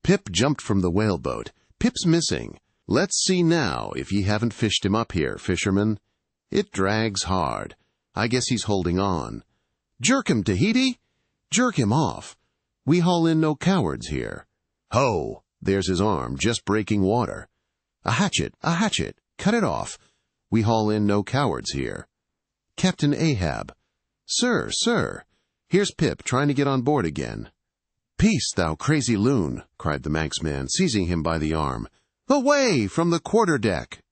Pip jumped from the whaleboat. Pip's missing. Let's see now if ye haven't fished him up here, fisherman. It drags hard. I guess he's holding on. Jerk him, Tahiti! Jerk him off. We haul in no cowards here. Ho! There's his arm, just breaking water. A hatchet! Cut it off. We haul in no cowards here. Captain Ahab. Sir, here's Pip trying to get on board again. Peace, thou crazy loon, cried the Manxman, seizing him by the arm. Away from the quarter-deck!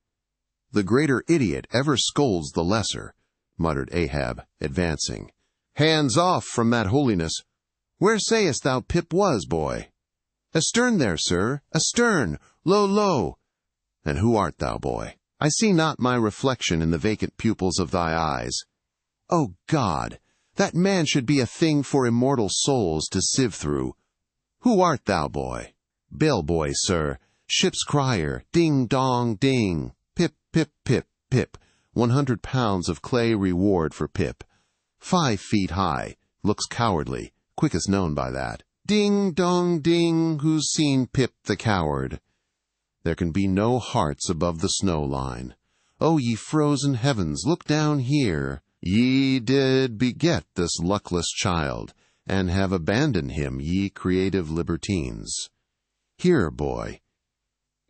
The greater idiot ever scolds the lesser, muttered Ahab, advancing. Hands off from that holiness. Where sayest thou Pip was, boy? Astern there, sir, astern, low. And who art thou, boy? I see not my reflection in the vacant pupils of thy eyes. O God, that man should be a thing for immortal souls to sieve through. Who art thou, boy? Bellboy, sir, ship's crier, ding-dong, ding. Pip, Pip, Pip, Pip. 100 pounds of clay reward for Pip. 5 feet high, looks cowardly, quickest known by that. Ding-dong, ding, who's seen Pip the coward? There can be no hearts above the snow line. O ye frozen heavens, look down here. Ye did beget this luckless child, and have abandoned him, ye creative libertines. Here, boy.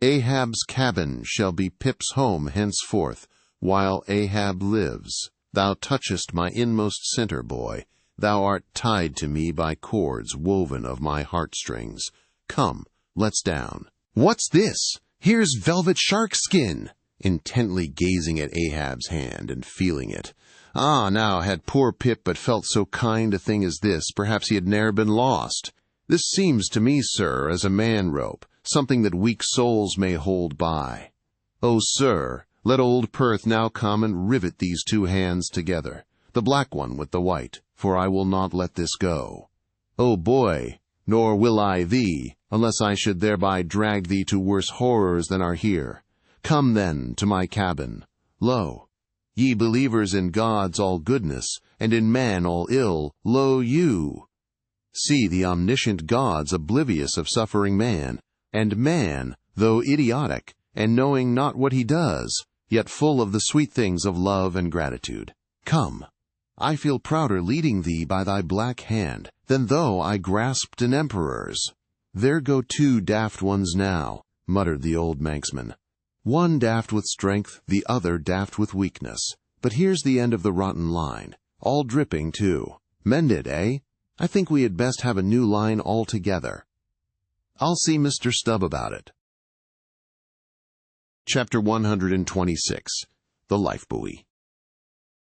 Ahab's cabin shall be Pip's home henceforth, while Ahab lives. Thou touchest my inmost center, boy. Thou art tied to me by cords woven of my heartstrings. Come, let's down. What's this? Here's velvet shark skin! Intently gazing at Ahab's hand and feeling it. Ah, now, had poor Pip but felt so kind a thing as this, perhaps he had ne'er been lost. This seems to me, sir, as a man-rope, something that weak souls may hold by. Oh, sir, let old Perth now come and rivet these 2 hands together, the black one with the white, for I will not let this go. Oh, boy, nor will I thee, unless I should thereby drag thee to worse horrors than are here. Come, then, to my cabin. Lo, ye believers in God's all goodness, and in man all ill, lo you! See the omniscient gods oblivious of suffering man, and man, though idiotic, and knowing not what he does, yet full of the sweet things of love and gratitude. Come, I feel prouder leading thee by thy black hand, than though I grasped an emperor's. There go 2 daft ones now, muttered the old Manxman. One daft with strength, the other daft with weakness. But here's the end of the rotten line. all dripping too. Mended, eh? I think we had best have a new line altogether. I'll see Mr. Stubb about it. Chapter 126. The Life-Buoy.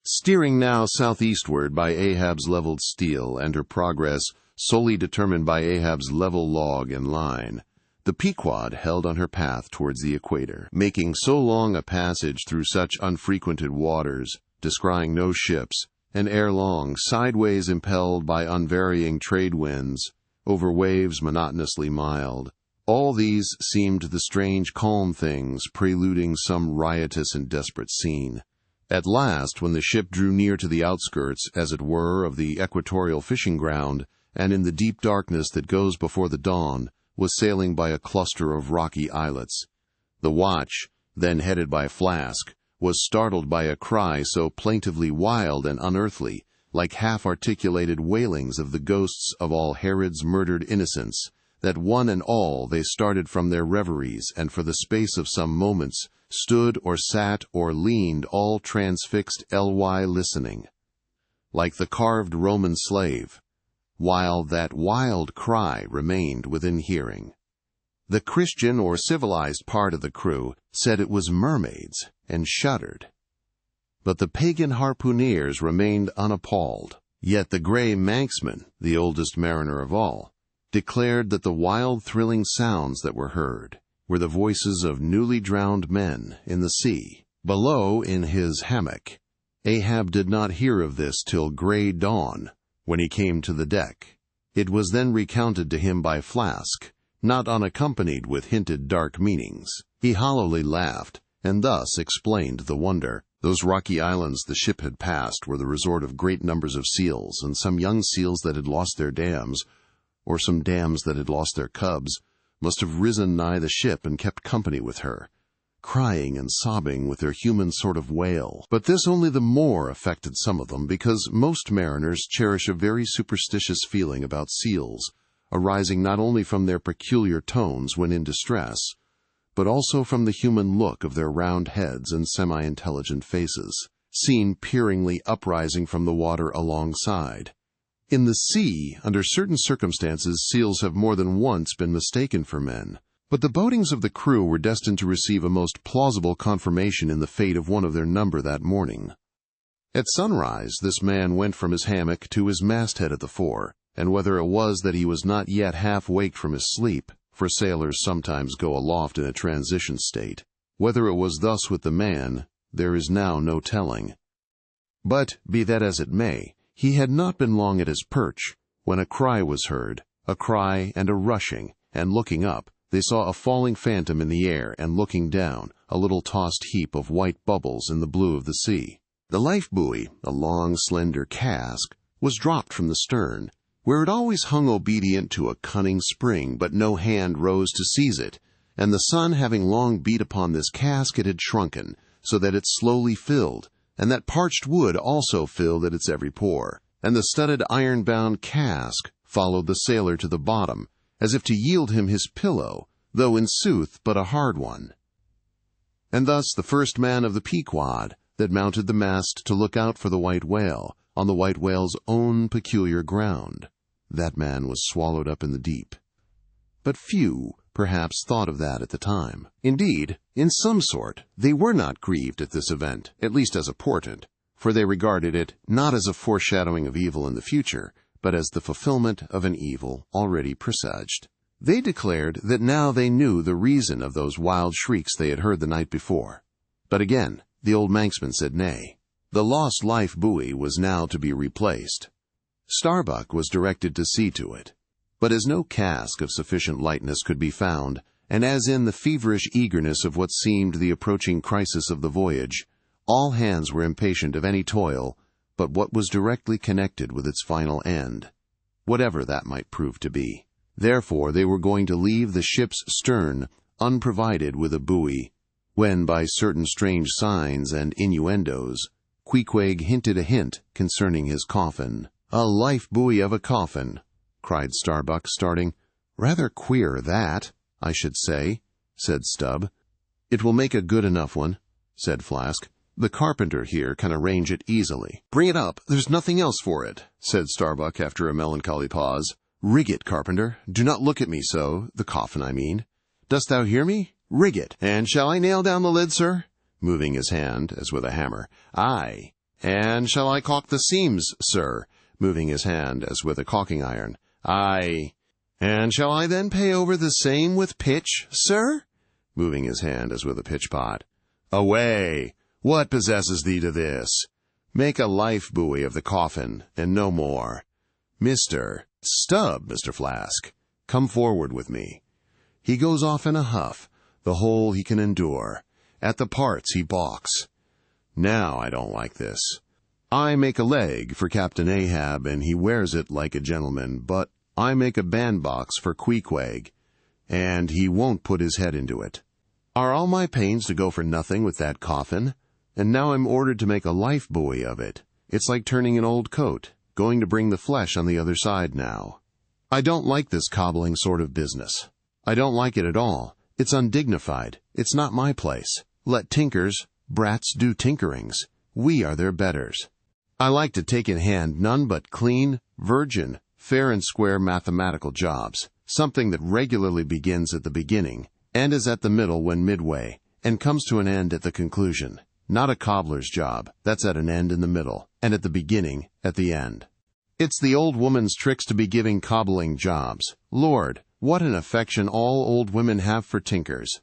Steering now southeastward by Ahab's leveled steel and her progress solely determined by Ahab's level log and line, the Pequod held on her path towards the equator, making so long a passage through such unfrequented waters, descrying no ships, and ere long sideways impelled by unvarying trade winds, over waves monotonously mild. All these seemed the strange calm things preluding some riotous and desperate scene. At last, when the ship drew near to the outskirts, as it were, of the equatorial fishing ground, and in the deep darkness that goes before the dawn, was sailing by a cluster of rocky islets, the watch, then headed by Flask, was startled by a cry so plaintively wild and unearthly, like half-articulated wailings of the ghosts of all Herod's murdered innocents, that one and all they started from their reveries, and for the space of some moments stood or sat or leaned all transfixed listening, like the carved Roman slave, while that wild cry remained within hearing. The Christian or civilized part of the crew said it was mermaids, and shuddered. But the pagan harpooneers remained unappalled. Yet the gray Manxman, the oldest mariner of all, declared that the wild thrilling sounds that were heard were the voices of newly drowned men in the sea. Below in his hammock, Ahab did not hear of this till gray dawn, when he came to the deck. It was then recounted to him by Flask, not unaccompanied with hinted dark meanings. He hollowly laughed, and thus explained the wonder. Those rocky islands the ship had passed were the resort of great numbers of seals, and some young seals that had lost their dams, or some dams that had lost their cubs, must have risen nigh the ship and kept company with her, crying and sobbing with their human sort of wail. But this only the more affected some of them, because most mariners cherish a very superstitious feeling about seals, arising not only from their peculiar tones when in distress, but also from the human look of their round heads and semi-intelligent faces, seen peeringly uprising from the water alongside. In the sea, under certain circumstances, seals have more than once been mistaken for men, but the boatings of the crew were destined to receive a most plausible confirmation in the fate of one of their number that morning. At sunrise, this man went from his hammock to his masthead at the fore, and whether it was that he was not yet half waked from his sleep, for sailors sometimes go aloft in a transition state, whether it was thus with the man, there is now no telling. But, be that as it may, he had not been long at his perch, when a cry was heard, a cry and a rushing, and looking up, they saw a falling phantom in the air, and looking down, a little tossed heap of white bubbles in the blue of the sea. The life-buoy, a long, slender cask, was dropped from the stern, where it always hung obedient to a cunning spring, but no hand rose to seize it, and the sun having long beat upon this cask, it had shrunken, so that it slowly filled, and that parched wood also filled at its every pore, and the studded iron-bound cask followed the sailor to the bottom, as if to yield him his pillow, though in sooth but a hard one. And thus the first man of the Pequod, that mounted the mast to look out for the white whale, on the white whale's own peculiar ground, that man was swallowed up in the deep. But few, perhaps, thought of that at the time. Indeed, in some sort, they were not grieved at this event, at least as a portent, for they regarded it not as a foreshadowing of evil in the future, but as the fulfillment of an evil already presaged. They declared that now they knew the reason of those wild shrieks they had heard the night before. But again, the old Manxman said nay. The lost life-buoy was now to be replaced. Starbuck was directed to see to it. But as no cask of sufficient lightness could be found, and as in the feverish eagerness of what seemed the approaching crisis of the voyage, all hands were impatient of any toil but what was directly connected with its final end, whatever that might prove to be. Therefore they were going to leave the ship's stern unprovided with a buoy, when by certain strange signs and innuendos, Queequeg hinted a hint concerning his coffin. "A life-buoy of a coffin," cried Starbuck, starting. "Rather queer, that, I should say," said Stubb. "It will make a good enough one," said Flask. The carpenter here can arrange it easily. Bring it up. There's nothing else for it, said Starbuck after a melancholy pause. Rig it, carpenter. Do not look at me so, the coffin, I mean. Dost thou hear me? Rig it. And shall I nail down the lid, sir? Moving his hand, as with a hammer. Aye. And shall I caulk the seams, sir? Moving his hand, as with a caulking iron. Aye. And shall I then pay over the same with pitch, sir? Moving his hand, as with a pitch pot. Away! What possesses thee to this? Make a life-buoy of the coffin, and no more. Mr. Flask, come forward with me. He goes off in a huff, the whole he can endure. At the parts he balks. Now I don't like this. I make a leg for Captain Ahab, and he wears it like a gentleman, but I make a bandbox for Queequeg, and he won't put his head into it. Are all my pains to go for nothing with that coffin? And now I'm ordered to make a life-buoy of it. It's like turning an old coat, going to bring the flesh on the other side now. I don't like this cobbling sort of business. I don't like it at all. It's undignified. It's not my place. Let tinkers, brats do tinkerings. We are their betters. I like to take in hand none but clean, virgin, fair and square mathematical jobs, something that regularly begins at the beginning, and is at the middle when midway, and comes to an end at the conclusion. Not a cobbler's job, that's at an end in the middle, and at the beginning, at the end. It's the old woman's tricks to be giving cobbling jobs. Lord, what an affection all old women have for tinkers.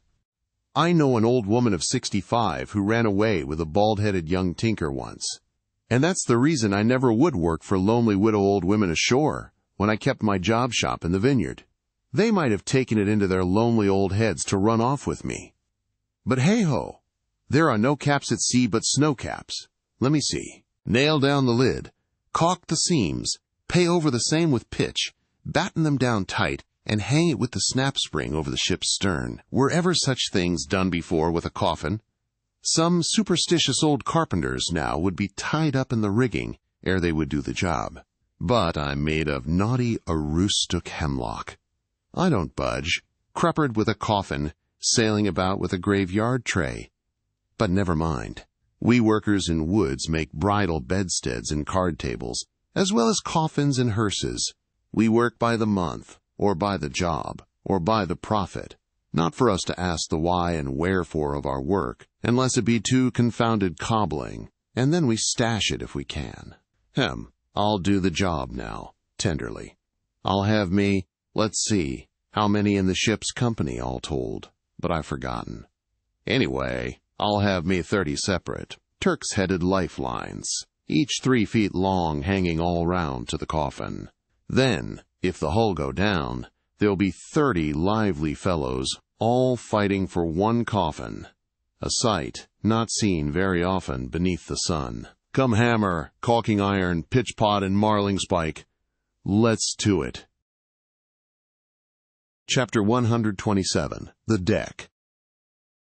I know an old woman of 65 who ran away with a bald-headed young tinker once. And that's the reason I never would work for lonely widow old women ashore, when I kept my job shop in the vineyard. They might have taken it into their lonely old heads to run off with me. But hey-ho! There are no caps at sea but snow caps. Let me see. Nail down the lid. Caulk the seams. Pay over the same with pitch. Batten them down tight, and hang it with the snap spring over the ship's stern. Were ever such things done before with a coffin? Some superstitious old carpenters now would be tied up in the rigging ere they would do the job. But I'm made of knotty aroostook hemlock. I don't budge. Cruppered with a coffin, sailing about with a graveyard tray. But never mind. We workers in woods make bridal bedsteads and card tables, as well as coffins and hearses. We work by the month, or by the job, or by the profit, not for us to ask the why and wherefore of our work, unless it be too confounded cobbling, and then we stash it if we can. I'll do the job now, tenderly. I'll have me, let's see, how many in the ship's company all told, but I've forgotten. Anyway, I'll have me 30 separate, Turk's-headed lifelines, each 3 feet long, hanging all round to the coffin. Then, if the hull go down, there'll be 30 lively fellows, all fighting for one coffin, a sight not seen very often beneath the sun. Come hammer, caulking iron, pitch pot, and marling spike. Let's to it. Chapter 127. The Deck.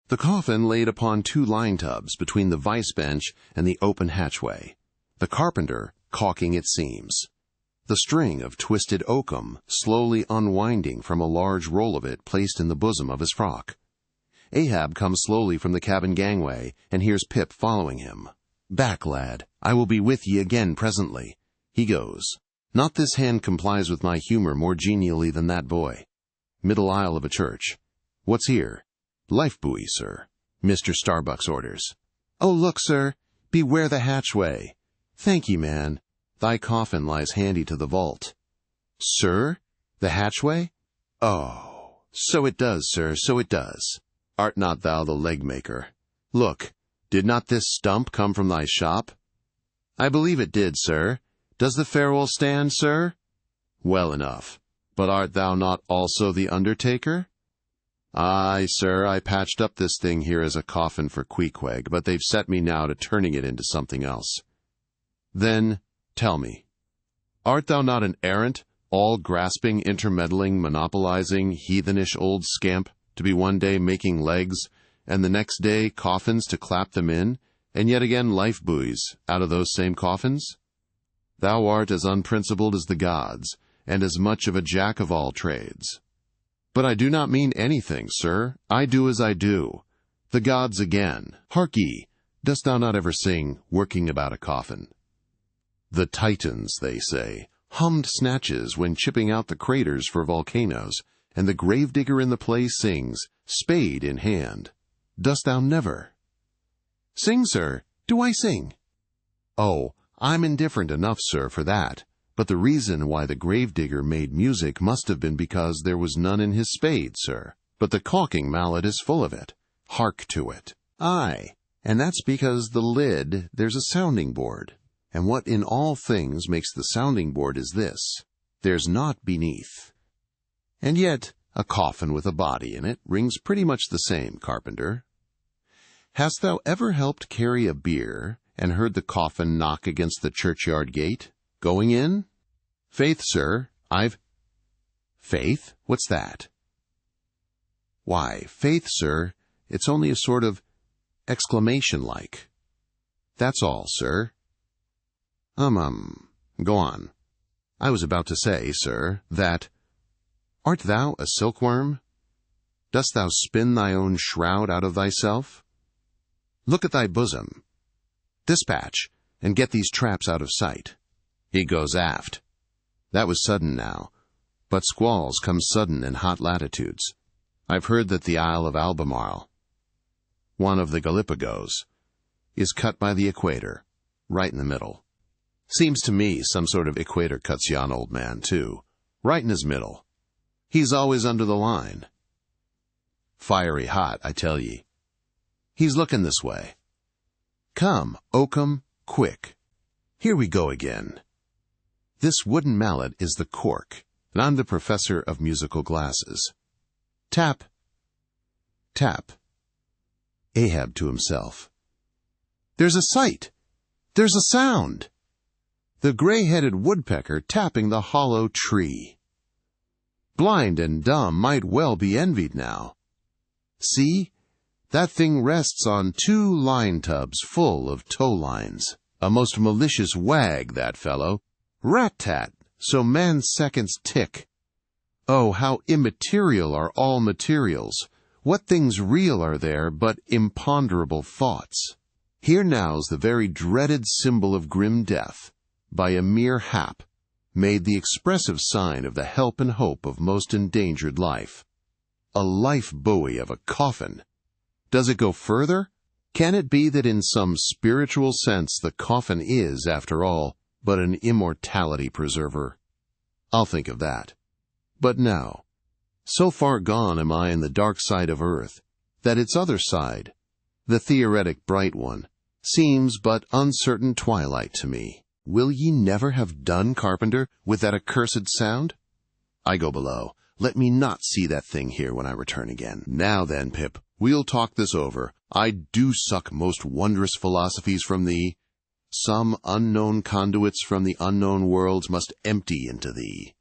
The coffin laid upon 2 line tubs between the vice bench and the open hatchway. The carpenter caulking its seams. The string of twisted oakum slowly unwinding from a large roll of it placed in the bosom of his frock. Ahab comes slowly from the cabin gangway, and hears Pip following him. Back, lad, I will be with ye again presently. He goes. Not this hand complies with my humor more genially than that boy. Middle aisle of a church. What's here? Life-buoy, sir. Mr. Starbuck's orders. Oh, look, sir. Beware the hatchway. Thank ye, man. Thy coffin lies handy to the vault. Sir? The hatchway? Oh, so it does, sir, so it does. Art not thou the leg-maker? Look, did not this stump come from thy shop? I believe it did, sir. Does the farewell stand, sir? Well enough. But art thou not also the undertaker? Aye, sir, I patched up this thing here as a coffin for Queequeg, but they've set me now to turning it into something else. Then, tell me, art thou not an errant, all-grasping, intermeddling, monopolizing, heathenish old scamp, to be one day making legs, and the next day coffins to clap them in, and yet again life-buoys out of those same coffins? Thou art as unprincipled as the gods, and as much of a jack of all trades. But I do not mean anything, sir. I do as I do. The gods again. Hark ye, Dost thou not ever sing, working about a coffin? The Titans, they say, hummed snatches when chipping out the craters for volcanoes, and the gravedigger in the play sings, spade in hand. Dost thou never? Sing, sir. Do I sing? Oh, I'm indifferent enough, sir, for that. But the reason why the gravedigger made music must have been because there was none in his spade, sir. But the caulking mallet is full of it. Hark to it. Aye, and that's because the lid, there's a sounding board. And what in all things makes the sounding board is this: there's naught beneath. And yet, a coffin with a body in it rings pretty much the same, carpenter. Hast thou ever helped carry a bier, and heard the coffin knock against the churchyard gate? Going in? Faith, sir, Faith? What's that? Why, faith, sir, it's only a sort of exclamation like. That's all, sir. Go on. I was about to say, sir, that... Art thou a silkworm? Dost thou spin thy own shroud out of thyself? Look at thy bosom. Dispatch, and get these traps out of sight. He goes aft. That was sudden now, but squalls come sudden in hot latitudes. I've heard that the Isle of Albemarle, one of the Galapagos, is cut by the equator, right in the middle. Seems to me some sort of equator cuts yon old man, too, right in his middle. He's always under the line. Fiery hot, I tell ye. He's looking this way. Come, Oakham, quick. Here we go again. This wooden mallet is the cork, and I'm the professor of musical glasses. Tap. Tap. Ahab to himself. There's a sight! There's a sound! The gray-headed woodpecker tapping the hollow tree. Blind and dumb might well be envied now. See, that thing rests on 2 line tubs full of tow lines. A most malicious wag, that fellow. Rat-tat, so man's seconds tick. Oh, how immaterial are all materials! What things real are there but imponderable thoughts? Here now's the very dreaded symbol of grim death, by a mere hap, made the expressive sign of the help and hope of most endangered life. A life-buoy of a coffin! Does it go further? Can it be that in some spiritual sense the coffin is, after all, but an immortality preserver? I'll think of that. But now, so far gone am I in the dark side of earth, that its other side, the theoretic bright one, seems but uncertain twilight to me. Will ye never have done, carpenter, with that accursed sound? I go below. Let me not see that thing here when I return again. Now then, Pip, we'll talk this over. I do suck most wondrous philosophies from thee. Some unknown conduits from the unknown worlds must empty into thee.